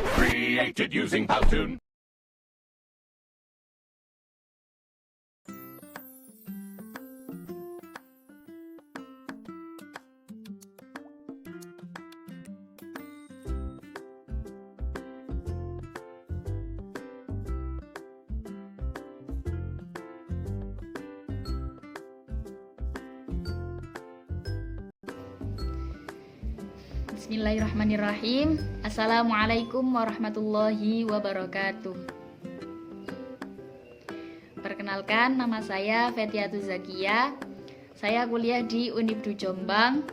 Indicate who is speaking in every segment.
Speaker 1: Created using Powtoon.
Speaker 2: Bismillahirrahmanirrahim. Assalamualaikum warahmatullahi wabarakatuh. Perkenalkan, nama saya Fetiatus Zakia. Saya kuliah di Unibdu Jombang,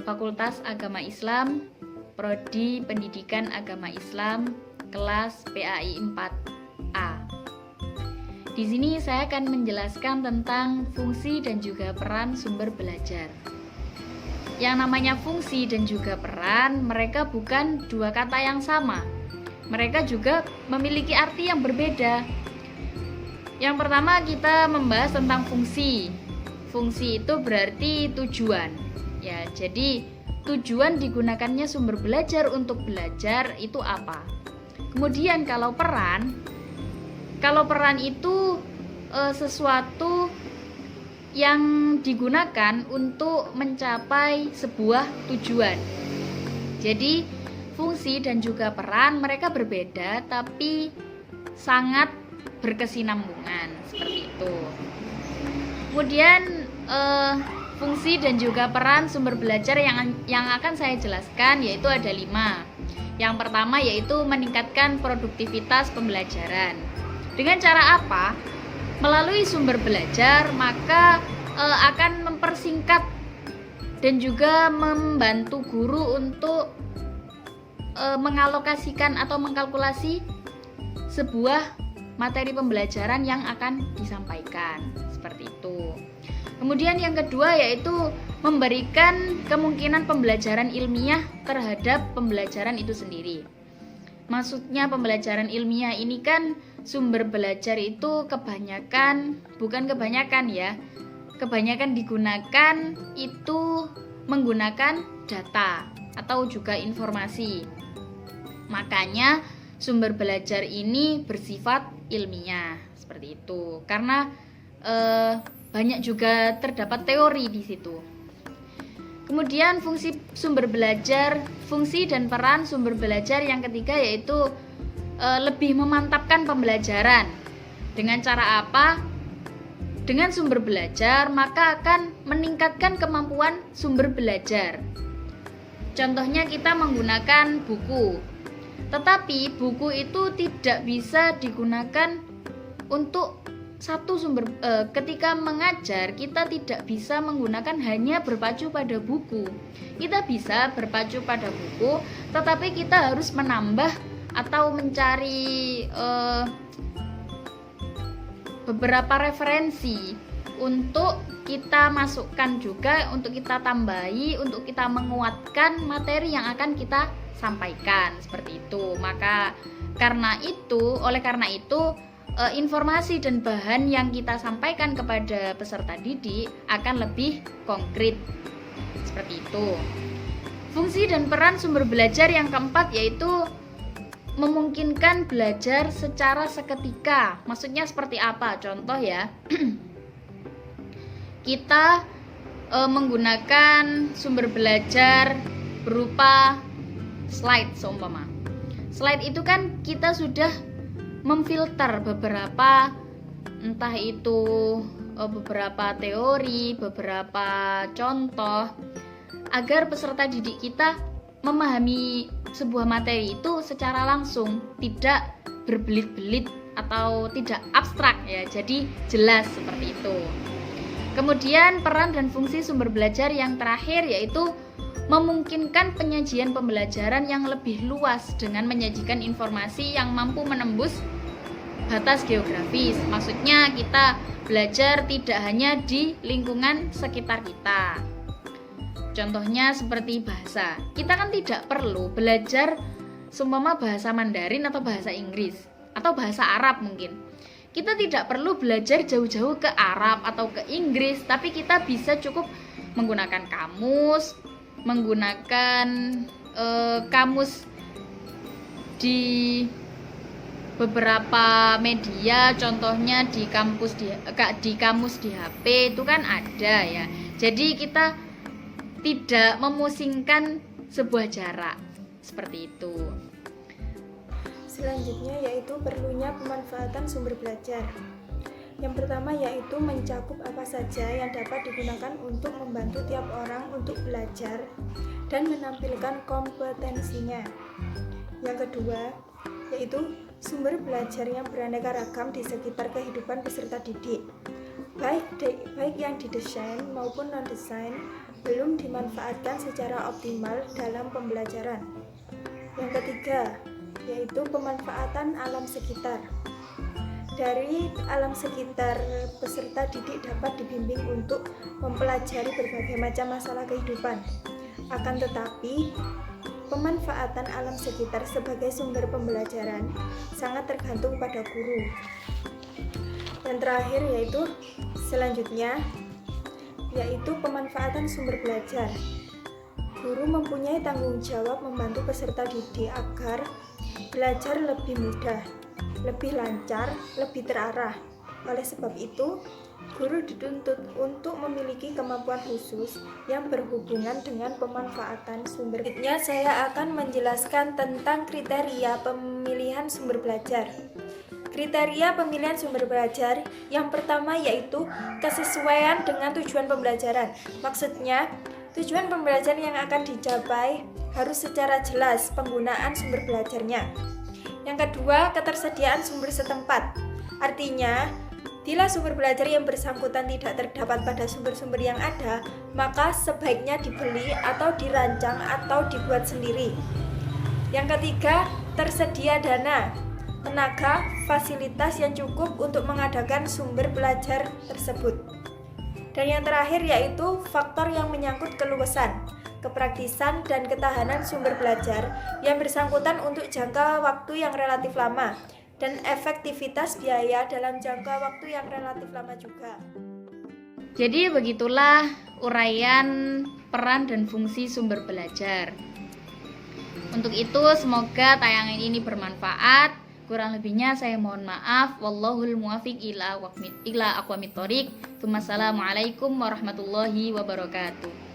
Speaker 2: Fakultas Agama Islam, Prodi Pendidikan Agama Islam, kelas PAI 4A. Di sini saya akan menjelaskan tentang fungsi dan juga peran sumber belajar. Yang namanya fungsi dan juga peran, mereka bukan dua kata yang sama. Mereka juga memiliki arti yang berbeda. Yang pertama kita membahas tentang fungsi. Fungsi itu berarti tujuan. Ya, jadi tujuan digunakannya sumber belajar untuk belajar itu apa? Kemudian kalau peran itu sesuatu yang digunakan untuk mencapai sebuah tujuan. Jadi fungsi dan juga peran mereka berbeda tapi sangat berkesinambungan seperti itu. Kemudian fungsi dan juga peran sumber belajar yang akan saya jelaskan yaitu ada 5. Yang pertama yaitu meningkatkan produktivitas pembelajaran. Dengan cara apa? Melalui sumber belajar, maka akan mempersingkat dan juga membantu guru untuk mengalokasikan atau mengkalkulasi sebuah materi pembelajaran yang akan disampaikan. Seperti itu. Kemudian yang kedua yaitu memberikan kemungkinan pembelajaran ilmiah terhadap pembelajaran itu sendiri. Maksudnya pembelajaran ilmiah ini kan sumber belajar itu kebanyakan digunakan itu menggunakan data atau juga informasi. Makanya sumber belajar ini bersifat ilmiah seperti itu. Karena banyak juga terdapat teori di situ. Kemudian fungsi dan peran sumber belajar yang ketiga yaitu lebih memantapkan pembelajaran. Dengan cara apa? Dengan sumber belajar maka akan meningkatkan kemampuan sumber belajar. Contohnya kita menggunakan buku. Tetapi buku itu tidak bisa digunakan untuk satu sumber. Ketika mengajar kita tidak bisa menggunakan hanya berpacu pada buku. Kita bisa berpacu pada buku, tetapi kita harus menambah atau mencari beberapa referensi untuk kita masukkan juga, untuk kita tambahi, untuk kita menguatkan materi yang akan kita sampaikan seperti itu. Oleh karena itu informasi dan bahan yang kita sampaikan kepada peserta didik akan lebih konkret seperti itu. Fungsi dan peran sumber belajar yang keempat yaitu memungkinkan belajar secara seketika. Maksudnya seperti apa? Contoh ya, kita menggunakan sumber belajar berupa slide seumpama. Slide itu kan kita sudah memfilter beberapa, entah itu beberapa teori, beberapa contoh, agar peserta didik kita memahami sebuah materi itu secara langsung, tidak berbelit-belit atau tidak abstrak ya, jadi jelas seperti itu. Kemudian peran dan fungsi sumber belajar yang terakhir yaitu memungkinkan penyajian pembelajaran yang lebih luas dengan menyajikan informasi yang mampu menembus batas geografis. Maksudnya kita belajar tidak hanya di lingkungan sekitar kita. Contohnya seperti bahasa. Kita kan tidak perlu belajar seumpama bahasa Mandarin atau bahasa Inggris atau bahasa Arab mungkin. Kita tidak perlu belajar jauh-jauh ke Arab atau ke Inggris, tapi kita bisa cukup menggunakan kamus di beberapa media, contohnya di kamus di HP itu kan ada ya. Jadi kita tidak memusingkan sebuah jarak seperti itu.
Speaker 3: Selanjutnya yaitu perlunya pemanfaatan sumber belajar. Yang pertama yaitu mencakup apa saja yang dapat digunakan untuk membantu tiap orang untuk belajar dan menampilkan kompetensinya. Yang kedua yaitu sumber belajar yang beraneka ragam di sekitar kehidupan peserta didik, baik yang didesain maupun non-desain belum dimanfaatkan secara optimal dalam pembelajaran. Yang ketiga yaitu pemanfaatan alam sekitar. Dari alam sekitar, peserta didik dapat dibimbing untuk mempelajari berbagai macam masalah kehidupan. Akan tetapi, pemanfaatan alam sekitar sebagai sumber pembelajaran sangat tergantung pada guru. Dan terakhir selanjutnya yaitu pemanfaatan sumber belajar. Guru mempunyai tanggung jawab membantu peserta didik agar belajar lebih mudah, lebih lancar, lebih terarah. Oleh sebab itu, guru dituntut untuk memiliki kemampuan khusus yang berhubungan dengan pemanfaatan sumber. Selanjutnya saya akan menjelaskan tentang kriteria pemilihan sumber belajar. Kriteria pemilihan sumber belajar yang pertama yaitu kesesuaian dengan tujuan pembelajaran. Maksudnya, tujuan pembelajaran yang akan dicapai harus secara jelas penggunaan sumber belajarnya. Yang kedua, ketersediaan sumber setempat. Artinya, bila sumber belajar yang bersangkutan tidak terdapat pada sumber-sumber yang ada, maka sebaiknya dibeli atau dirancang atau dibuat sendiri. Yang ketiga, tersedia dana, tenaga, fasilitas yang cukup untuk mengadakan sumber belajar tersebut. Dan yang terakhir yaitu faktor yang menyangkut keluasan, kepraktisan, dan ketahanan sumber belajar yang bersangkutan untuk jangka waktu yang relatif lama dan efektivitas biaya dalam jangka waktu yang relatif lama juga.
Speaker 2: Jadi begitulah uraian peran dan fungsi sumber belajar. Untuk itu semoga tayangan ini bermanfaat. Kurang lebihnya saya mohon maaf. Wallahul muwaffiq ila aqwamit thoriq. Wassalamualaikum warahmatullahi wabarakatuh.